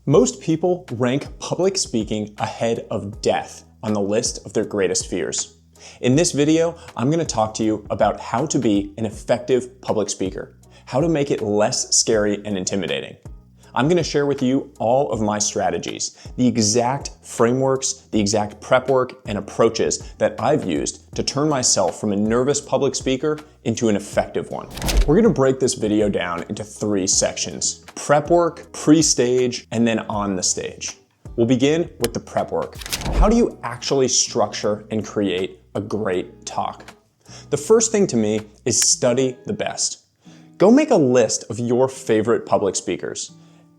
Most people rank public speaking ahead of death on the list of their greatest fears. In this video, I'm going to talk to you about how to be an effective public speaker, how to make it less scary and intimidating. I'm going to share with you all of my strategies, the exact frameworks, the exact prep work, and approaches that I've used to turn myself from a nervous public speaker into an effective one. We're going to break this video down into 3 sections: prep work, pre-stage, and then on the stage. We'll begin with the prep work. How do you actually structure and create a great talk? The first thing to me is study the best. Go make a list of your favorite public speakers.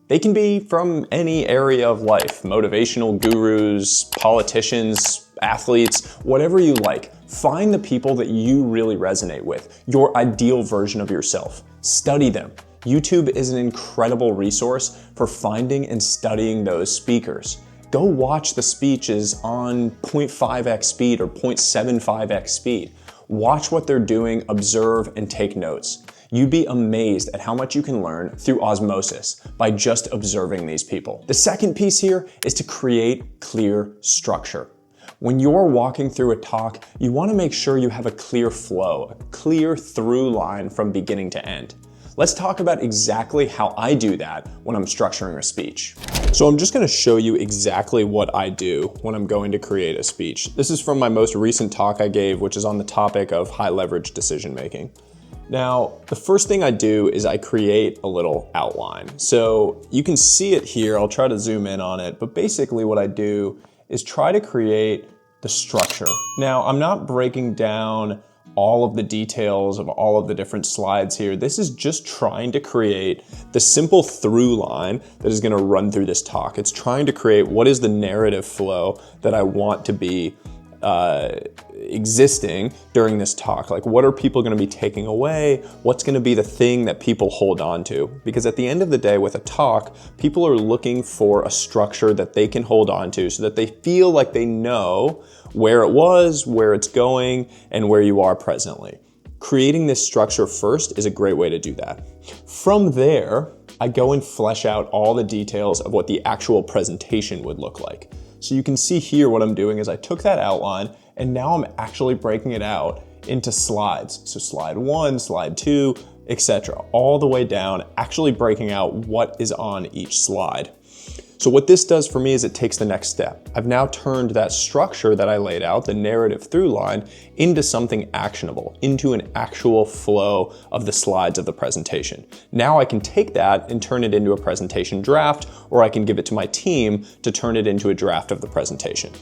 They can be from any area of life: motivational gurus, politicians, athletes, whatever you like. Find the people that you really resonate with, your ideal version of yourself. Study them. YouTube is an incredible resource for finding and studying those speakers. Go watch the speeches on 0.5x speed or 0.75x speed. Watch what they're doing, observe, and take notes. You'd be amazed at how much you can learn through osmosis by just observing these people. The second piece here is to create clear structure. When you're walking through a talk, you want to make sure you have a clear flow, a clear through line from beginning to end. Let's talk about exactly how I do that when I'm structuring a speech. So I'm just going to show you exactly what I do when I'm going to create a speech. This is from my most recent talk I gave, which is on the topic of high leverage decision making. Now, the first thing I do is I create a little outline. So you can see it here. I'll try to zoom in on it, but basically what I do is try to create the structure. Now, I'm not breaking down all of the details of all of the different slides here. This is just trying to create the simple through line that is going to run through this talk. It's trying to create what is the narrative flow that I want to be existing during this talk. Like, what are people going to be taking away? What's going to be the thing that people hold on to? Because at the end of the day, with a talk, people are looking for a structure that they can hold on to so that they feel like they know where it was, where it's going, and where you are presently. Creating this structure first is a great way to do that. From there, I go and flesh out all the details of what the actual presentation would look like. So you can see here what I'm doing is I took that outline and now I'm actually breaking it out into slides. So slide 1, slide 2, etc. all the way down, actually breaking out what is on each slide. So what this does for me is it takes the next step. I've now turned that structure that I laid out, the narrative through line, into something actionable, into an actual flow of the slides of the presentation. Now I can take that and turn it into a presentation draft, or I can give it to my team to turn it into a draft of the presentation.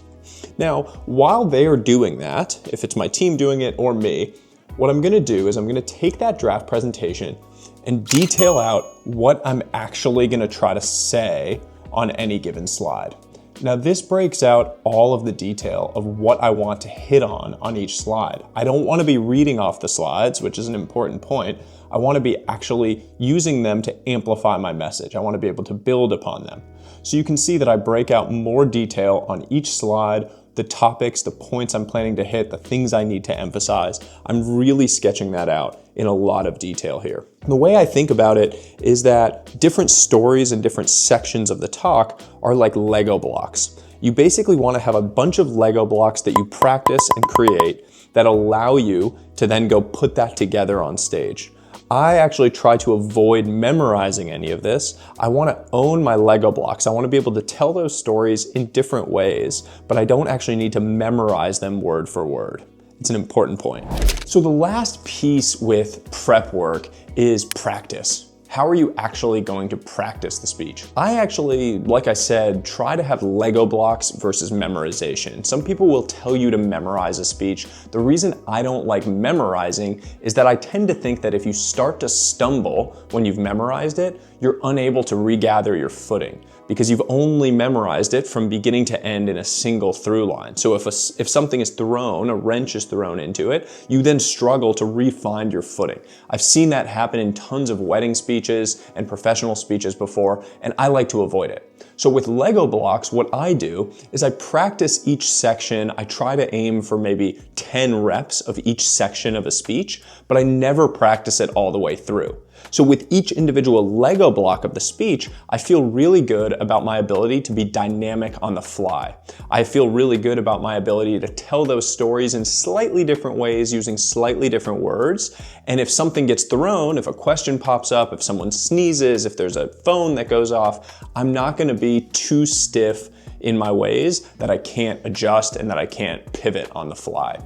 Now, while they are doing that, if it's my team doing it or me, what I'm gonna do is I'm gonna take that draft presentation and detail out what I'm actually gonna try to say on any given slide. Now this breaks out all of the detail of what I want to hit on each slide. I don't want to be reading off the slides, which is an important point. I want to be actually using them to amplify my message. I want to be able to build upon them. So you can see that I break out more detail on each slide, the topics, the points I'm planning to hit, the things I need to emphasize. I'm really sketching that out in a lot of detail here. The way I think about it is that different stories and different sections of the talk are like Lego blocks. You basically want to have a bunch of Lego blocks that you practice and create that allow you to then go put that together on stage. I actually try to avoid memorizing any of this. I want to own my Lego blocks. I want to be able to tell those stories in different ways, but I don't actually need to memorize them word for word. It's an important point. So the last piece with prep work is practice. How are you actually going to practice the speech? I actually, like I said, try to have Lego blocks versus memorization. Some people will tell you to memorize a speech. The reason I don't like memorizing is that I tend to think that if you start to stumble when you've memorized it, you're unable to regather your footing because you've only memorized it from beginning to end in a single through line. So if something is thrown, a wrench is thrown into it, you then struggle to re-find your footing. I've seen that happen in tons of wedding speeches and professional speeches before, and I like to avoid it. So with Lego blocks, what I do is I practice each section. I try to aim for maybe 10 reps of each section of a speech, but I never practice it all the way through. So with each individual Lego block of the speech, I feel really good about my ability to be dynamic on the fly. I feel really good about my ability to tell those stories in slightly different ways using slightly different words. And if something gets thrown, if a question pops up, if someone sneezes, if there's a phone that goes off, I'm not going to be too stiff in my ways that I can't adjust and that I can't pivot on the fly.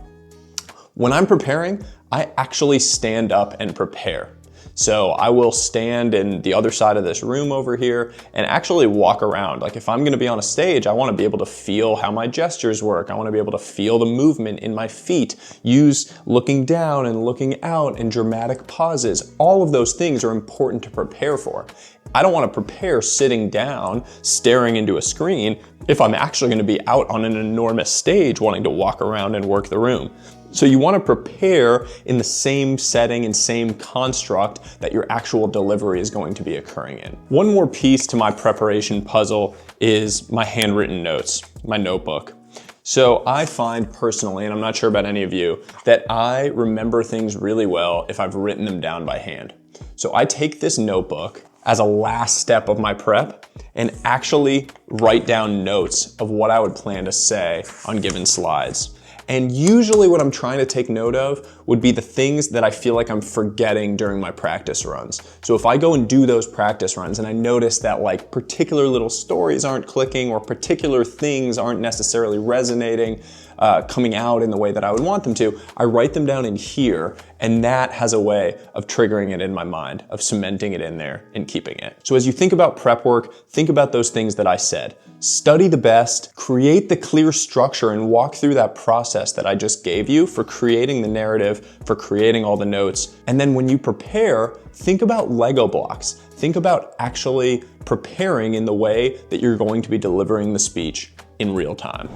When I'm preparing, I actually stand up and prepare. So I will stand in the other side of this room over here and actually walk around. Like if I'm gonna be on a stage, I wanna be able to feel how my gestures work. I wanna be able to feel the movement in my feet, use looking down and looking out and dramatic pauses. All of those things are important to prepare for. I don't wanna prepare sitting down, staring into a screen if I'm actually gonna be out on an enormous stage wanting to walk around and work the room. So you want to prepare in the same setting and same construct that your actual delivery is going to be occurring in. One more piece to my preparation puzzle is my handwritten notes, my notebook. So I find personally, and I'm not sure about any of you, that I remember things really well if I've written them down by hand. So I take this notebook as a last step of my prep and actually write down notes of what I would plan to say on given slides. And usually what I'm trying to take note of would be the things that I feel like I'm forgetting during my practice runs. So if I go and do those practice runs and I notice that like particular little stories aren't clicking or particular things aren't necessarily resonating, coming out in the way that I would want them to, I write them down in here, and that has a way of triggering it in my mind, of cementing it in there and keeping it. So as you think about prep work, think about those things that I said. Study the best, create the clear structure, and walk through that process that I just gave you for creating the narrative, for creating all the notes. And then when you prepare, think about Lego blocks. Think about actually preparing in the way that you're going to be delivering the speech in real time.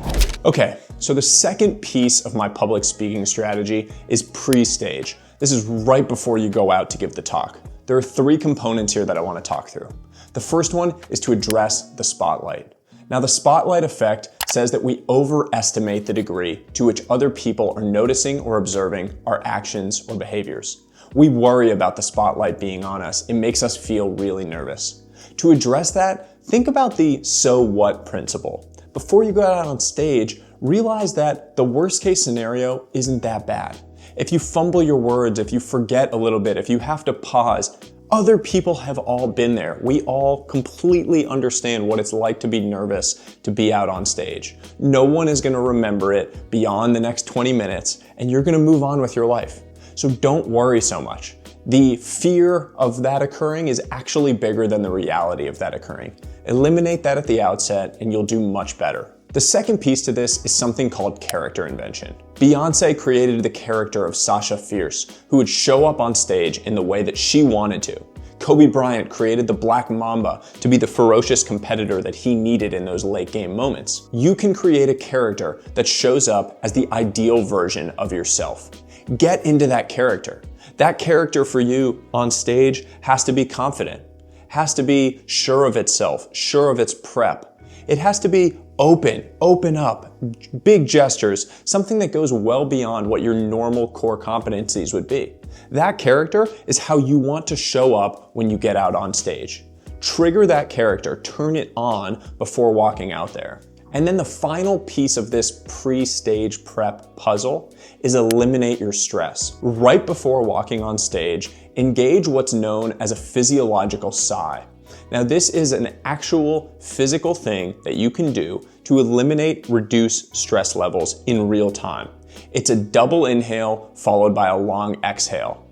Okay, so the second piece of my public speaking strategy is pre-stage. This is right before you go out to give the talk. There are 3 components here that I want to talk through. The first one is to address the spotlight. Now, the spotlight effect says that we overestimate the degree to which other people are noticing or observing our actions or behaviors. We worry about the spotlight being on us. It makes us feel really nervous. To address that, think about the so what principle. Before you go out on stage, realize that the worst case scenario isn't that bad. If you fumble your words, if you forget a little bit, if you have to pause, other people have all been there. We all completely understand what it's like to be nervous, to be out on stage. No one is gonna remember it beyond the next 20 minutes, and you're gonna move on with your life. So don't worry so much. The fear of that occurring is actually bigger than the reality of that occurring. Eliminate that at the outset, and you'll do much better. The second piece to this is something called character invention. Beyoncé created the character of Sasha Fierce, who would show up on stage in the way that she wanted to. Kobe Bryant created the Black Mamba to be the ferocious competitor that he needed in those late game moments. You can create a character that shows up as the ideal version of yourself. Get into that character. That character for you on stage has to be confident, has to be sure of itself, sure of its prep. It has to be open up, big gestures, something that goes well beyond what your normal core competencies would be. That character is how you want to show up when you get out on stage. Trigger that character, turn it on before walking out there. And then the final piece of this pre-stage prep puzzle is eliminate your stress. Right before walking on stage, engage what's known as a physiological sigh. Now, this is an actual physical thing that you can do to eliminate, reduce stress levels in real time. It's a double inhale followed by a long exhale.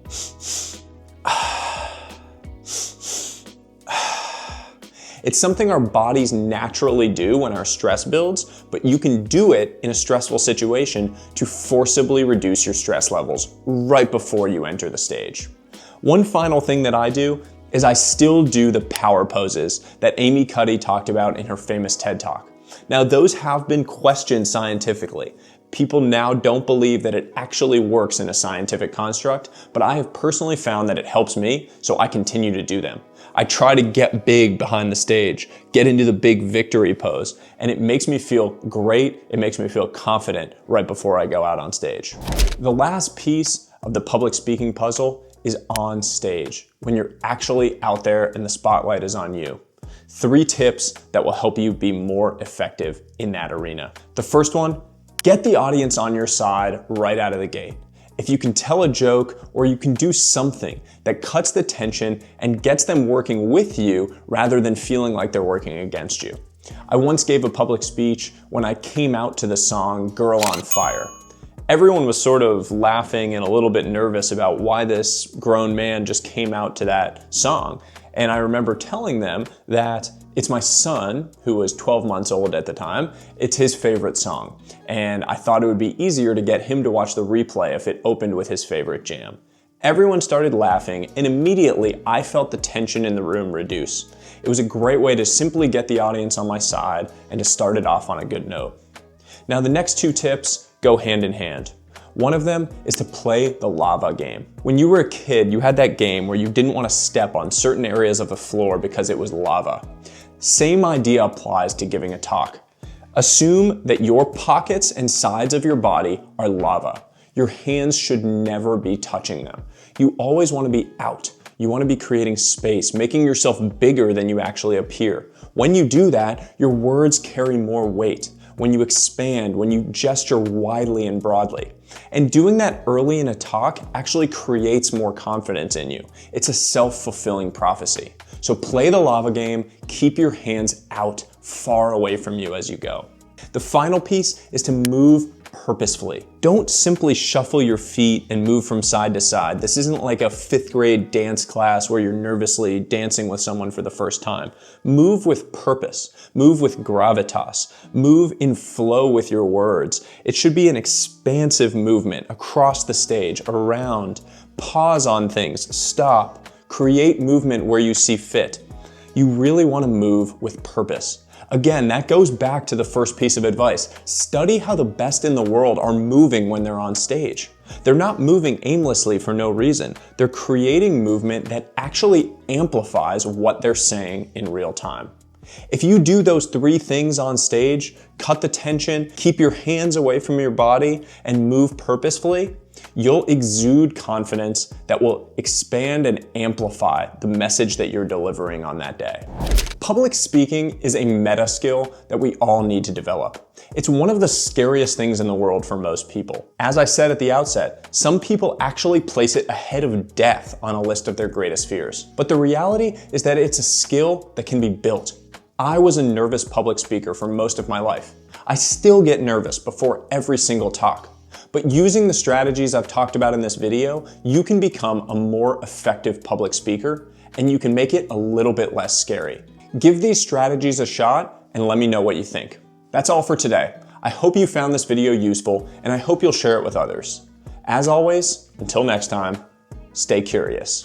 It's something our bodies naturally do when our stress builds, but you can do it in a stressful situation to forcibly reduce your stress levels right before you enter the stage. One final thing that I do is I still do the power poses that Amy Cuddy talked about in her famous TED Talk. Now, those have been questioned scientifically. People now don't believe that it actually works in a scientific construct, but I have personally found that it helps me, so I continue to do them. I try to get big behind the stage, get into the big victory pose, and it makes me feel great, it makes me feel confident right before I go out on stage. The last piece of the public speaking puzzle is on stage, when you're actually out there and the spotlight is on you. 3 tips that will help you be more effective in that arena. The first one, get the audience on your side right out of the gate. If you can tell a joke or you can do something that cuts the tension and gets them working with you rather than feeling like they're working against you. I once gave a public speech when I came out to the song Girl on Fire. Everyone was sort of laughing and a little bit nervous about why this grown man just came out to that song. And I remember telling them that it's my son, who was 12 months old at the time, it's his favorite song. And I thought it would be easier to get him to watch the replay if it opened with his favorite jam. Everyone started laughing, and immediately I felt the tension in the room reduce. It was a great way to simply get the audience on my side and to start it off on a good note. Now the next 2 tips go hand in hand. One of them is to play the lava game. When you were a kid, you had that game where you didn't want to step on certain areas of the floor because it was lava. Same idea applies to giving a talk. Assume that your pockets and sides of your body are lava. Your hands should never be touching them. You always want to be out. You want to be creating space, making yourself bigger than you actually appear. When you do that, your words carry more weight. When you expand, when you gesture widely and broadly. And doing that early in a talk actually creates more confidence in you. It's a self-fulfilling prophecy. So play the lava game, keep your hands out far away from you as you go. The final piece is to move purposefully. Don't simply shuffle your feet and move from side to side. This isn't like a 5th grade dance class where you're nervously dancing with someone for the first time. Move with purpose. Move with gravitas. Move in flow with your words. It should be an expansive movement across the stage, around. Pause on things. Stop. Create movement where you see fit. You really want to move with purpose. Again, that goes back to the first piece of advice. Study how the best in the world are moving when they're on stage. They're not moving aimlessly for no reason. They're creating movement that actually amplifies what they're saying in real time. If you do those 3 things on stage, cut the tension, keep your hands away from your body, and move purposefully, you'll exude confidence that will expand and amplify the message that you're delivering on that day. Public speaking is a meta skill that we all need to develop. It's one of the scariest things in the world for most people. As I said at the outset, some people actually place it ahead of death on a list of their greatest fears. But the reality is that it's a skill that can be built. I was a nervous public speaker for most of my life. I still get nervous before every single talk. But using the strategies I've talked about in this video, you can become a more effective public speaker, and you can make it a little bit less scary. Give these strategies a shot and let me know what you think. That's all for today. I hope you found this video useful, and I hope you'll share it with others. As always, until next time, stay curious.